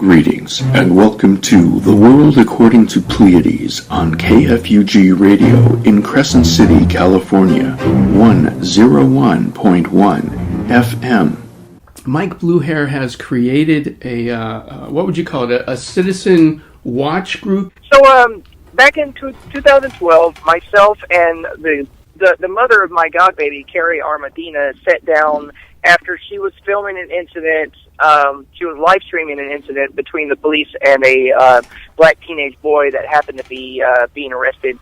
Greetings, and welcome to The World According to Pleiades on KFUG Radio in Crescent City, California, 101.1 FM. Mike BlueHair has created a, what would you call it, a citizen watch group? So, back in 2012, myself and the mother of my godbaby, Carrie Armadina, sat down after she was filming an incident. She was live streaming an incident between the police and a black teenage boy that happened to be being arrested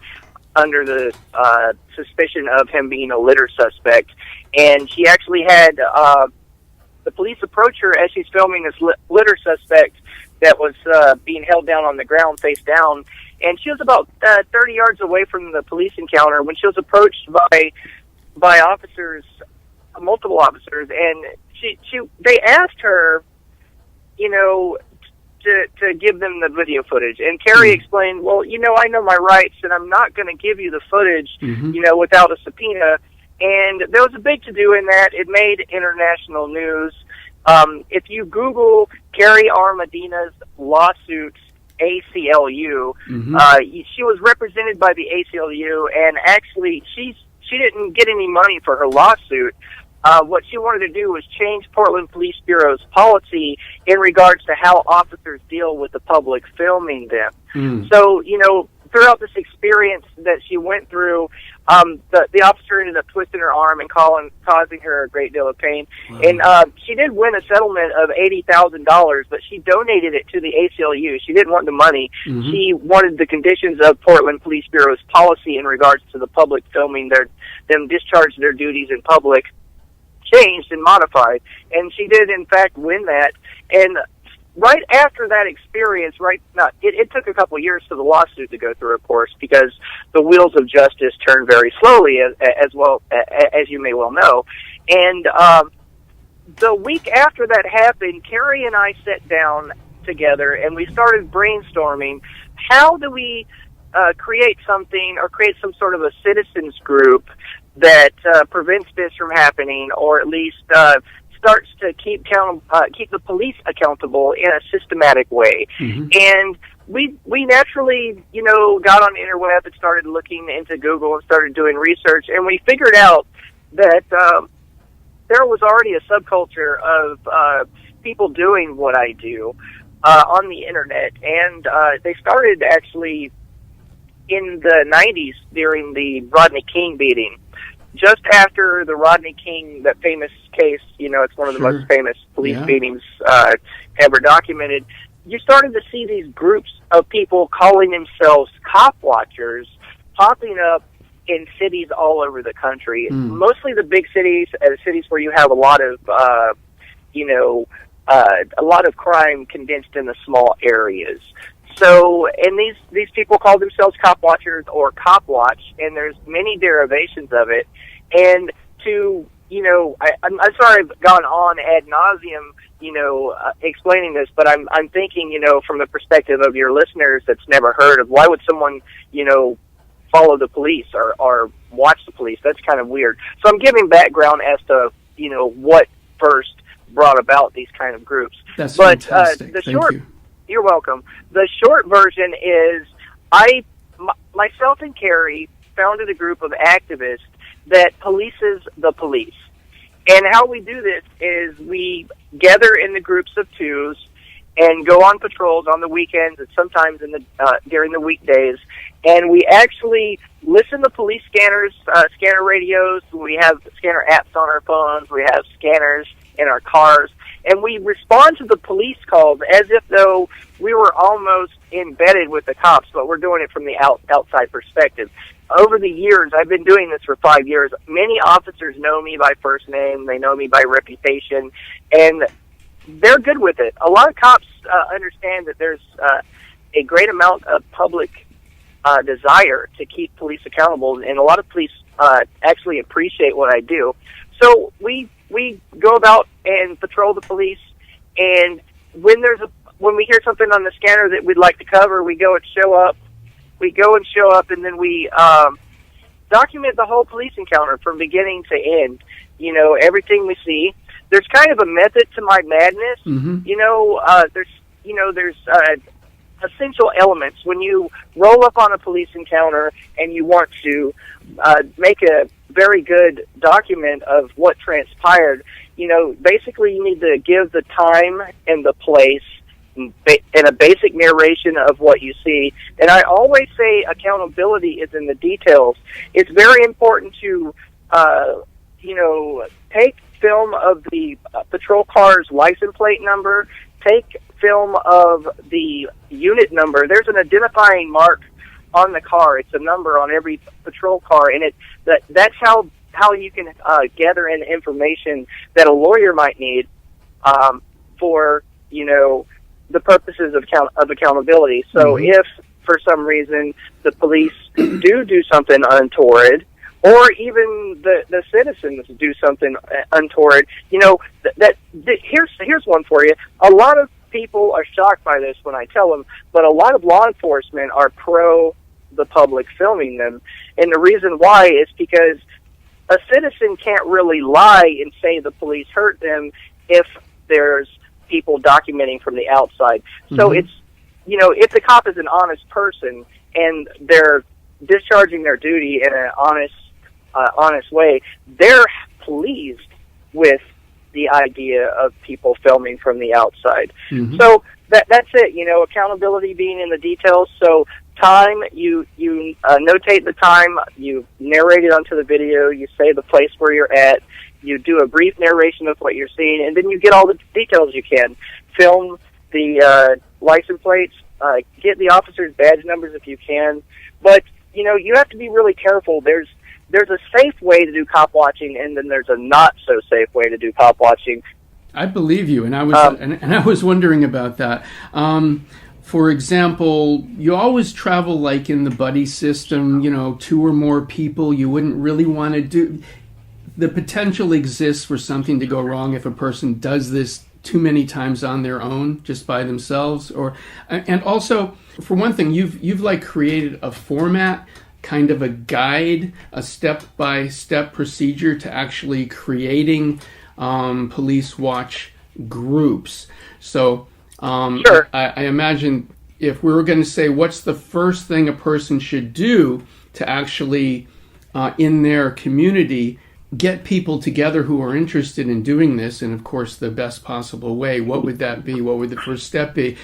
under the suspicion of him being a litter suspect. And she actually had the police approach her as she's filming this litter suspect that was being held down on the ground, face down. And she was about 30 yards away from the police encounter when she was approached by officers, multiple officers, and they asked her, to give them the video footage. And Carrie explained, well, I know my rights, and I'm not going to give you the footage, without a subpoena. And there was a big to-do in that. It made international news. If you Google Carrie Armadina's lawsuit, ACLU, she was represented by the ACLU, and actually she didn't get any money for her lawsuit. What she wanted to do was change Portland Police Bureau's policy in regards to how officers deal with the public filming them. So, throughout this experience that she went through, the officer ended up twisting her arm and causing her a great deal of pain. Wow. And she did win a settlement of $80,000, but she donated it to the ACLU. She didn't want the money. She wanted the conditions of Portland Police Bureau's policy in regards to the public filming them discharge their duties in public changed and modified. And she did, in fact, win that. And right after that experience, it took a couple of years for the lawsuit to go through, of course, because the wheels of justice turn very slowly, as well as you may well know. And the week after that happened, Carrie and I sat down together and we started brainstorming, how do we create something or create some sort of a citizens group that prevents this from happening, or at least starts to keep the police accountable in a systematic way. And we naturally, got on the interweb and started looking into Google and started doing research, and we figured out that there was already a subculture of people doing what I do on the internet, and they started actually in the 90s during the Rodney King beating. Just after the Rodney King, that famous case, it's one of the most famous police beatings ever documented, you started to see these groups of people calling themselves cop watchers popping up in cities all over the country. Mostly the big cities, cities where you have a lot of, a lot of crime condensed in the small areas. So, and these people call themselves cop watchers or cop watch, and there's many derivations of it. And I'm sorry I've gone on ad nauseum, explaining this, but I'm thinking, from the perspective of your listeners that's never heard of, why would someone, follow the police or watch the police? That's kind of weird. So I'm giving background as to, what first brought about these kind of groups. That's fantastic. Thank you. You're welcome. The short version is myself and Carrie founded a group of activists that polices the police. And how we do this is we gather in the groups of twos and go on patrols on the weekends and sometimes during the weekdays. And we actually listen to police scanners, scanner radios. We have scanner apps on our phones. We have scanners in our cars. And we respond to the police calls as if though we were almost embedded with the cops, but we're doing it from the outside perspective. Over the years, I've been doing this for 5 years, many officers know me by first name, they know me by reputation, and they're good with it. A lot of cops understand that there's a great amount of public desire to keep police accountable, and a lot of police actually appreciate what I do. So we go about and patrol the police, and when we hear something on the scanner that we'd like to cover, we go and show up. And then we document the whole police encounter from beginning to end. Everything we see. There's kind of a method to my madness. There's there's essential elements. When you roll up on a police encounter and you want to make a very good document of what transpired, basically you need to give the time and the place and a basic narration of what you see. And I always say accountability is in the details. It's very important to, take film of the patrol car's license plate number, take film of the unit number. There's an identifying mark on the car. It's a number on every patrol car, and that's how you can gather in information that a lawyer might need for the purposes of accountability. So if for some reason the police do something untoward, or even the citizens do something untoward, here's one for you. A lot of people are shocked by this when I tell them, but a lot of law enforcement are pro the public filming them. And the reason why is because a citizen can't really lie and say the police hurt them if there's people documenting from the outside. So it's, if the cop is an honest person and they're discharging their duty in an honest way, they're pleased with the idea of people filming from the outside. So that's it, accountability being in the details. So time, you notate the time, you narrate it onto the video, you say the place where you're at, you do a brief narration of what you're seeing, and then you get all the details you can. Film the license plates, get the officers' badge numbers if you can. But, you have to be really careful. There's a safe way to do cop watching, and then there's a not so safe way to do cop watching. I believe you, and I was and I was wondering about that. For example, you always travel like in the buddy system, 2 or more people. You wouldn't really want to do. The potential exists for something to go wrong if a person does this too many times on their own, just by themselves. And also, for one thing, you've like created a format, kind of a guide, a step-by-step procedure to actually creating police watch groups. So Sure. I imagine if we were going to say what's the first thing a person should do to actually, in their community, get people together who are interested in doing this in, of course, the best possible way, what would that be? What would the first step be?